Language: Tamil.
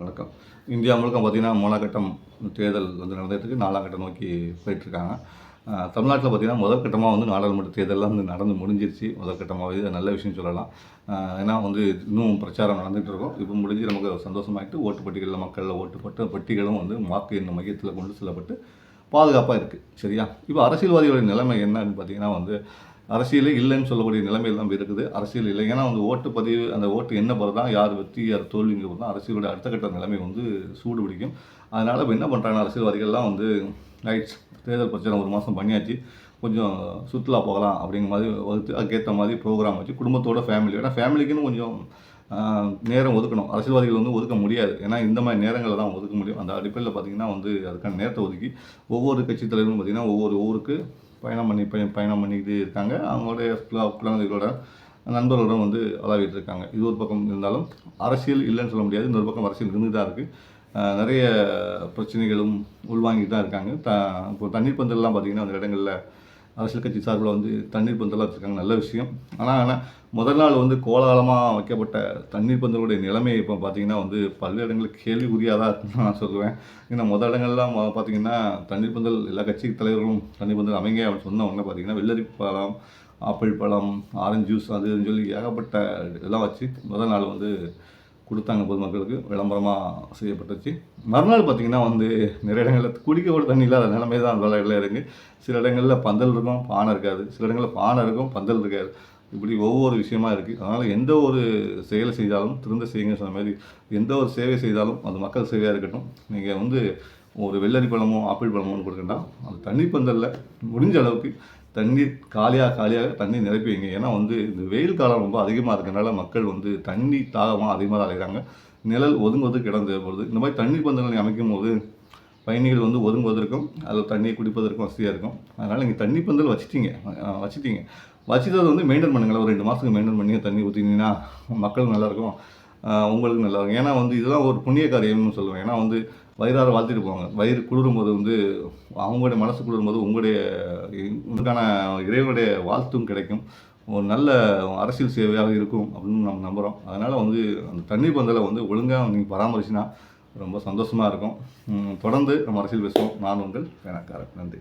வணக்கம். இந்தியா முழுக்க பார்த்தீங்கன்னா 3ஆம் கட்டம் தேர்தல் வந்து நடந்துகிட்டு 4ஆம் கட்டம் நோக்கி போயிட்டுருக்காங்க. தமிழ்நாட்டில பார்த்தீங்கன்னா முதல் கட்டமா வந்து நாடாளுமன்ற தேர்தல்லாம் வந்து நடந்து முடிஞ்சிருச்சு. முதல் கட்டமாவே இது நல்ல விஷயம் சொல்லலாம். ஏன்னா வந்து இன்னும் பிரச்சாரம் நடந்துகிட்டு இருக்கும். இப்போ முடிஞ்சு நமக்கு சந்தோஷமாயிட்டு ஓட்டு பெட்டிகளில் மக்களில் ஓட்டு போட்டு பெட்டிகளும் வந்து வாக்கு எண்ணும் மையத்தில் கொண்டு செல்லப்பட்டு பாதுகாப்பாக இருக்குது. சரியா? இப்போ அரசியல்வாதிகளுடைய நிலைமை என்னன்னு பார்த்தீங்கன்னா வந்து அரசியலே இல்லைன்னு சொல்லக்கூடிய நிலைமையில் தான் இருக்குது. அரசியல் இல்லை. ஏன்னா வந்து ஓட்டு பதிவு அந்த ஓட்டு எண்ண போகிறது தான் யார் வெற்றி யார் தோல்விங்கிறது தான் அரசியலுடைய அடுத்த கட்ட நிலைமை வந்து சூடு பிடிக்கும். அதனால் இப்போ என்ன பண்ணுறாங்க அரசியல்வாதிகள்லாம் வந்து ரைட்ஸ் தேர்தல் பிரச்சாரம் 1 மாதம் பண்ணியாச்சு. கொஞ்சம் சுற்றுலா போகலாம் அப்படிங்கிற மாதிரி வகுத்து அதுக்கேற்ற மாதிரி ப்ரோக்ராம் வச்சு குடும்பத்தோட ஃபேமிலி ஏன்னா ஃபேமிலிக்குன்னு கொஞ்சம் நேரம் ஒதுக்கணும். அரசியல்வாதிகள் வந்து ஒதுக்க முடியாது. ஏன்னா இந்த மாதிரி நேரங்களில் தான் ஒதுக்க முடியும். அந்த அடிப்படையில் பார்த்திங்கன்னா வந்து அதுக்கான நேரத்தை ஒதுக்கி ஒவ்வொரு கட்சி தலைவரும் பார்த்திங்கன்னா ஒவ்வொரு ஊருக்கு பயணம் பண்ணிக்கிட்டு இருக்காங்க. அவங்களுடைய குழந்தைகளோட நண்பர்களோட வந்து விளையாடிட்டு இருக்காங்க. இது ஒரு பக்கம் இருந்தாலும் அரசியல் இல்லைன்னு சொல்ல முடியாது. இன்னொரு பக்கம் அரசியல் இருந்து தான் இருக்குது. நிறைய பிரச்சனைகளும் உள்வாங்கிட்டு தான் இருக்காங்க. இப்போ தண்ணீர் பந்தல்லாம் பார்த்திங்கன்னா அந்த இடங்களில் அரசியல் கட்சி சார்பில் வந்து தண்ணீர் பந்தல்லாம் வச்சுருக்காங்க. நல்ல விஷயம். ஆனால் முதல் நாள் வந்து கோலாகலமாக வைக்கப்பட்ட தண்ணீர் பந்தலுடைய நிலைமை இப்போ பார்த்திங்கன்னா வந்து பல்வேறு இடங்களுக்கு கேள்விக்குறியாக தான் இருக்குன்னு நான் சொல்லுவேன். ஏன்னா முதல் இடங்கள்லாம் பார்த்திங்கன்னா தண்ணீர் பந்தல் எல்லா கட்சி தலைவர்களும் தண்ணீர் பந்தல் அமைங்க அப்படின்னு சொன்ன உடனே பார்த்திங்கன்னா வெள்ளரி பழம், ஆப்பிள் பழம், ஆரஞ்சு ஜூஸ் அது இதுன்னு சொல்லி ஏகப்பட்ட இதெல்லாம் வச்சு முதல் நாள் வந்து கொடுத்தாங்க பொதுமக்களுக்கு. விளம்பரமாக செய்யப்பட்டுச்சு. மறுநாள் பார்த்திங்கன்னா வந்து நிறைய இடங்களில் குடிக்க கூட தண்ணி இல்லாத நிலைமை தான் அந்த இடத்துல இருக்குது. சில இடங்களில் பந்தல் இருக்கும், பானை இருக்காது. சில இடங்களில் பானை இருக்கும், பந்தல் இருக்காது. இப்படி ஒவ்வொரு விஷயமா இருக்குது. அதனால் எந்த ஒரு செயலை செய்தாலும் திருந்த செய்யுங்க சொன்ன மாதிரி எந்த ஒரு சேவை செய்தாலும் அது மக்கள் சேவையாக இருக்கட்டும். நீங்கள் வந்து ஒரு வெள்ளரி பழமோ ஆப்பிள் பழமோ கொடுக்கண்டா அது தண்ணீர் பந்தலில் முடிஞ்ச அளவுக்கு தண்ணீர் காலியாக தண்ணீர் நிரப்பி வைங்க. ஏன்னா வந்து இந்த வெயில் காலம் ரொம்ப அதிகமாக இருக்கிறனால மக்கள் வந்து தண்ணி தாகமாக அதிகமாக தான் அலைகிறாங்க. நிழல் ஒதுங்குவதற்கு இடம் தேவைப்படுது. இந்த மாதிரி தண்ணீர் பந்தல்களை அமைக்கும் போது பயணிகள் வந்து ஒதுங்குவதற்கும் அதில் தண்ணியை குடிப்பதற்கும் வசதியாக இருக்கும். அதனால் நீங்கள் தண்ணி பந்தல் வச்சுட்டீங்க வச்சுட்டு அதை வந்து மெயின்டைன் பண்ணுங்கள். ஒரு 2 மாதத்துக்கு மெயின்டைன் பண்ணி தண்ணி ஊற்றினீங்கன்னா மக்களுக்கு நல்லாயிருக்கும், உங்களுக்கு நல்லாயிருக்கும். ஏன்னா வந்து இதெல்லாம் ஒரு புண்ணிய காரியம்னு சொல்லுவேன். ஏன்னா வந்து வயிறார வாழ்த்திட்டு போவாங்க. வயிறு குளிரும்போது வந்து அவங்களுடைய மனசு குளிரும்போது உங்களுக்கான இறைவனுடைய வாழ்த்தும் கிடைக்கும். ஒரு நல்ல அரசியல் சேவையாக இருக்கும் அப்படின்னு நம்ம நம்புகிறோம். அதனால் வந்து அந்த தண்ணீர் பந்தலை வந்து ஒழுங்காக நீங்கள் பராமரிச்சினா ரொம்ப சந்தோஷமாக இருக்கும். தொடர்ந்து நம்ம அரசியல் பேசுவோம். நான் உங்கள் பேனாக்காரன். நன்றி.